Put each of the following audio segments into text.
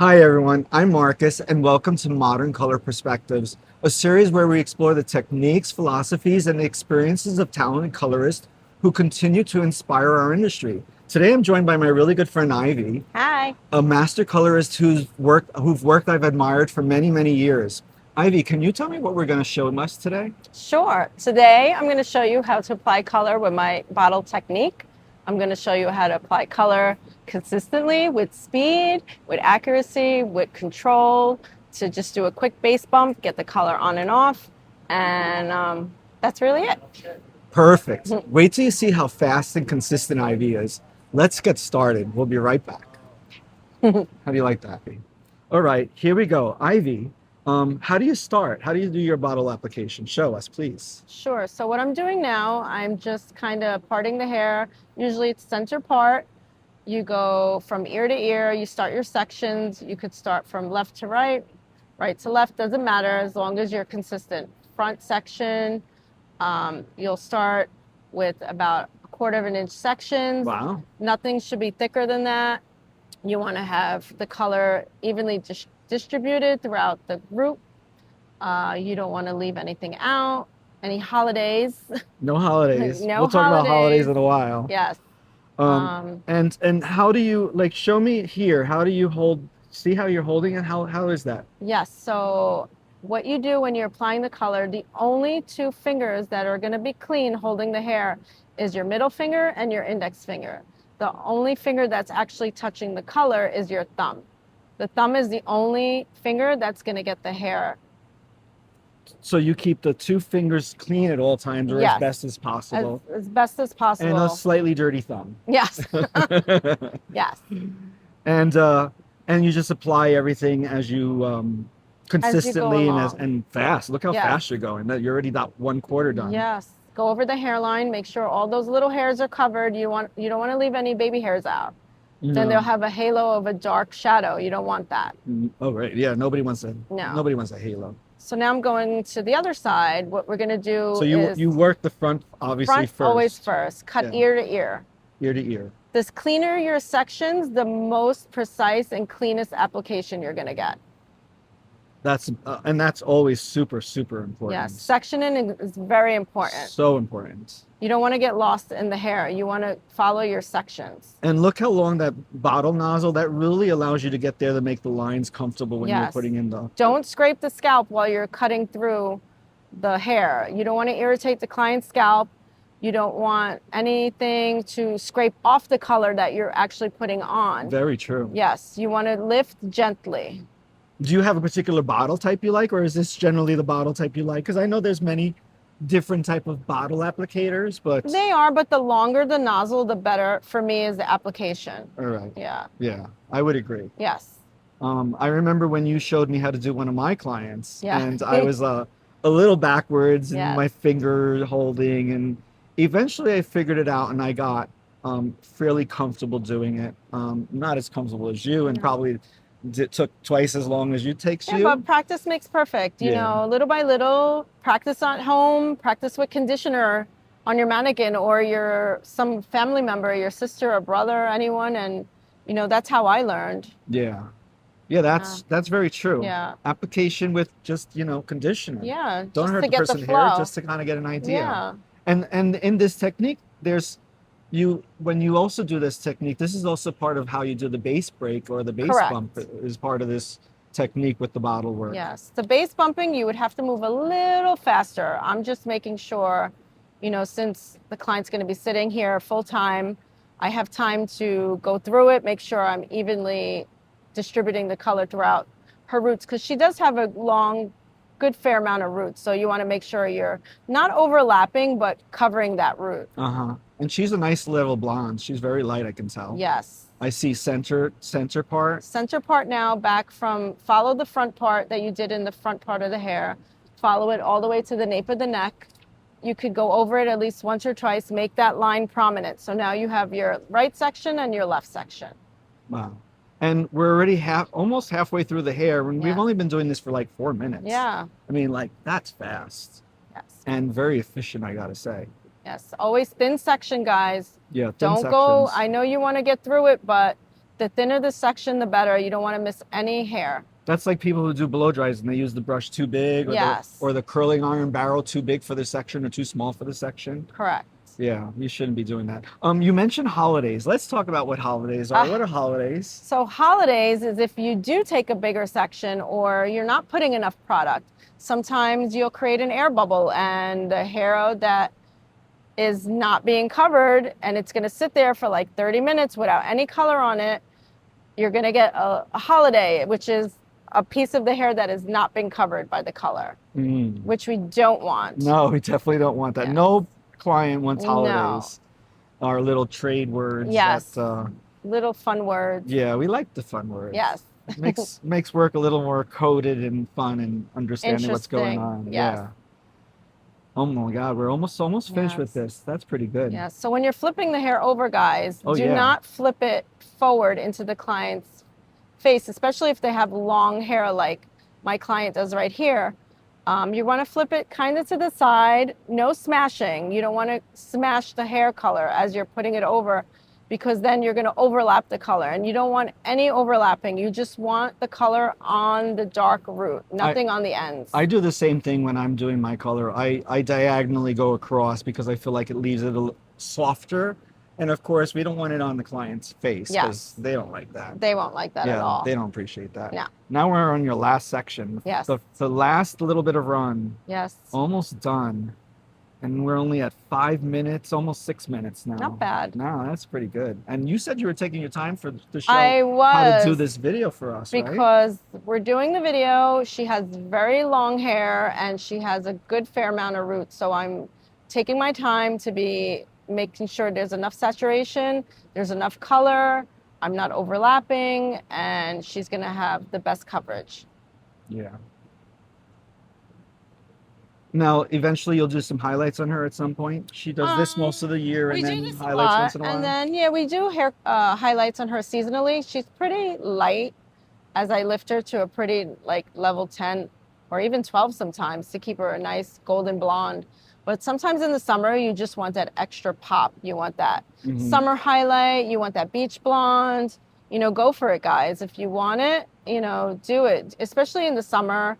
Hi, everyone. I'm Marcus, and welcome to Modern Color Perspectives, a series where we explore the techniques, philosophies, and experiences of talented colorists who continue to inspire our industry. Today, I'm joined by my really good friend Ivy, Hi. a master colorist whose work I've admired for many, many years. Ivy, can you tell me what we're going to show us today? Sure. Today I'm going to show you how to apply color with my bottle technique. I'm going to show you how to apply color consistently with speed, with accuracy, with control, to just do a quick base bump, get the color on and off. And that's really it. Perfect. Wait till you see how fast and consistent Ivy is. Let's get started. We'll be right back. How do you like that? All right, here we go. Ivy, how do you start? How do you do your bottle application? Show us, please. Sure. So what I'm doing now, I'm just kind of parting the hair. Usually it's center part. You go from ear to ear. You start your sections. You could start from left to right, right to left. Doesn't matter as long as you're consistent. Front section, you'll start with about a quarter of an inch sections. Wow. Nothing should be thicker than that. You want to have the color evenly distributed throughout the group. You don't want to leave anything out. Any holidays? No holidays. No We'll talk about holidays holidays. in a while. Yes. Um, Um, and how do you like show me here? How do you hold? See how you're holding it? How is that? yes. So what you do when you're applying the color, the only two fingers that are going to be clean holding the hair is your middle finger and your index finger. The only finger that's actually touching the color is your thumb. The thumb is the only finger that's going to get the hair. So you keep the two fingers clean at all times, or as Yes, best as possible, as best as and a possible. slightly dirty thumb. Yes. Yes. and uh, and you just apply everything as you As you go consistently along. and fast. Look how Yes. fast you're going. That you're already got one quarter done. Yes. Go over the hairline, make sure all those little hairs are covered. You don't want to leave any baby hairs out. Then they'll No. have a halo of a dark shadow. You don't want that. Oh right, yeah. No. Nobody wants a halo. So now I'm going to the other side. What we're going to So do you is you work the front obviously front always first, first, cut yeah, ear to ear. ear to ear. The cleaner your sections, the most precise and cleanest application you're going to get. That's always super important. Yes, sectioning is very important. So important. You don't want to get lost in the hair. You want to follow your sections. And look how long that bottle nozzle that really allows you to get there to make the lines comfortable when you're Yes. putting in the. Don't scrape the scalp while you're cutting through the hair. You don't want to irritate the client's scalp. You don't want anything to scrape off the color that you're actually putting on. Very true. Yes, you want to lift gently. Do you have a particular bottle type you like, or is this generally the bottle type you like? Because I know there's many different type of bottle applicators, but They are, but the longer the nozzle, the better for me is the application. all right. Yeah. Yeah, I would agree. Yes. I remember when you showed me how to do one of my clients, Yeah. and I was a little backwards in Yes. my finger holding, and eventually I figured it out, and I got fairly comfortable doing it. Not as comfortable as you, and No. probably it took twice as long as you takes Yeah, you. but practice makes perfect. You Yeah. know, little by little, practice at home, practice with conditioner on your mannequin or some family member, your sister or brother, anyone, and that's how I learned. Yeah, yeah, that's very true. Yeah. Application with just conditioner. Yeah, Don't just hurt to the get the person hair, flow. just to kind of get an idea. Yeah. And in this technique, when you also do this technique, this is also part of how you do the base break or the base Correct. bump is part of this technique with the bottle work. Yes. The base bumping, you would have to move a little faster. I'm just making sure, since the client's going to be sitting here full time, I have time to go through it, make sure I'm evenly distributing the color throughout her roots, because she does have a long, good fair amount of roots. So you want to make sure you're not overlapping, but covering that root. Uh-huh. And she's a nice little blonde. She's very light, I can tell. Yes. I see center part. Center part now, follow the front part that you did in the front part of the hair. Follow it all the way to the nape of the neck. You could go over it at least once or twice, make that line prominent. So now you have your right section and your left section. Wow. And we're already almost halfway through the hair, and we've Yeah. only been doing this for like 4 minutes. Yeah. I mean, like, that's fast Yes. and very efficient, I gotta say. Yes. Always thin section, guys. Yeah, thin Don't sections. go. I know you want to get through it, but The thinner the section, the better. You don't want to miss any hair. That's like people who do blow dries and they use the brush too big, or Yes. the curling iron barrel too big for the section or too small for the section. Correct. Yeah, you shouldn't be doing that. You mentioned holidays. Let's talk about what holidays are. What are holidays? So holidays is if you do take a bigger section or you're not putting enough product. Sometimes you'll create an air bubble and the hair that is not being covered and it's going to sit there for like 30 minutes without any color on it. You're going to get a holiday, which is a piece of the hair that has not been covered by the color, which we don't want. No, we definitely don't want that. Yeah. No client wants No. holidays. Our little trade words. Yes. That, Little fun words. yeah, we like the fun words. Yes. makes work a little more coded and fun and understanding what's going Interesting. on. Yes. Yeah. Oh my God, we're almost finished with Yes. this. That's pretty good. Yeah. So when you're flipping the hair over, guys, Oh, do yeah. not flip it forward into the client's face, especially if they have long hair like my client does right here. You want to flip it kind of to the side, no smashing. You don't want to smash the hair color as you're putting it over because then you're going to overlap the color and you don't want any overlapping. You just want the color on the dark root, nothing on the ends. I do the same thing when I'm doing my color. I diagonally go across because I feel like it leaves it softer. And of course, we don't want it on the client's face because Yes. they don't like that. They won't like that at all. They don't appreciate that. No. Now we're on your last section. Yes. The last little bit of run, Yes. almost done. And we're only at 5 minutes, almost 6 minutes now. Not bad. No, that's pretty good. And you said you were taking your time for the show I was. how to do this video for us, right? Because we're doing the video. She has very long hair and she has a good fair amount of roots. So I'm taking my time to be making sure there's enough saturation, there's enough color, I'm not overlapping, and she's going to have the best coverage. Yeah. Now, eventually, you'll do some highlights on her at some point. She does this most of the year, We and do then this a highlights lot, once in a while. and then we do hair highlights on her seasonally. She's pretty light as I lift her to a pretty like level 10 or even 12 sometimes to keep her a nice golden blonde. But sometimes in the summer, you just want that extra pop. You want that summer highlight. You want that beach blonde. Go for it, guys. If you want it, do it. Especially in the summer,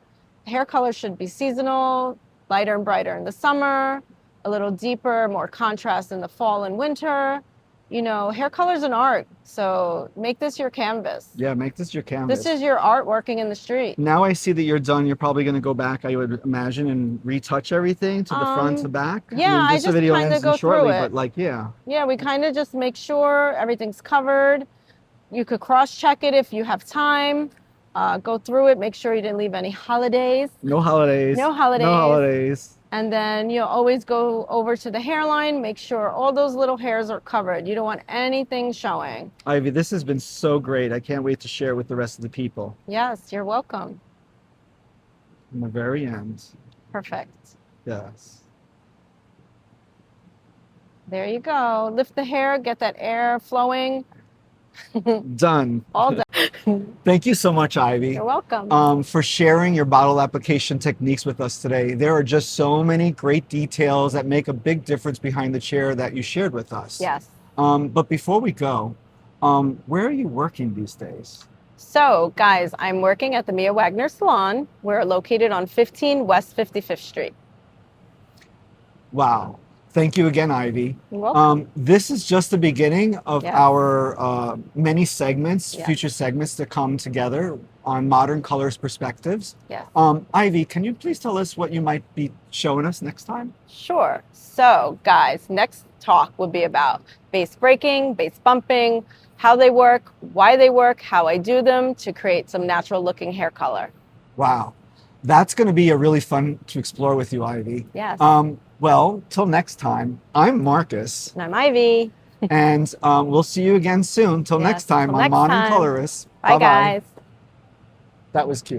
hair color should be seasonal, lighter and brighter in the summer, a little deeper, more contrast in the fall and winter. Hair color is an art. So make this your canvas. Yeah, make this your canvas. This is your art working in the street. Now I see that you're done. You're probably going to go back, I would imagine, and retouch everything to the front to back. Yeah, I this just video kinda ends go shortly, through it. but yeah. Yeah, we kind of just make sure everything's covered. You could cross-check it if you have time. Go through it. Make sure you didn't leave any holidays. No holidays. No holidays. No holidays. And then you'll always go over to the hairline. Make sure all those little hairs are covered. You don't want anything showing. Ivy, this has been so great. I can't wait to share with the rest of the people. Yes, you're welcome. In the very end. Perfect. Yes. There you go. Lift the hair. Get that air flowing. Done. All done. Thank you so much, Ivy. You're welcome. For sharing your bottle application techniques with us today. There are just so many great details that make a big difference behind the chair that you shared with us. Yes. But before we go, where are you working these days? So, guys, I'm working at the Mia Wagner Salon. We're located on 15 West 55th Street. Wow. Thank you again, Ivy. You're welcome. This is just the beginning of Yes. our many segments, Yes. future segments to come together on Modern Colors Perspectives. Yes. Ivy, can you please tell us what you might be showing us next time? Sure. So, guys, next talk would be about base breaking, base bumping, how they work, why they work, how I do them to create some natural looking hair color. Wow. That's going to be a really fun to explore with you, Ivy. Yes. Well, till next time, I'm Marcus, And I'm Ivy. and we'll see you again soon. Till Yes, next time till on next Modern time. Colorist. Bye, guys. That was cute.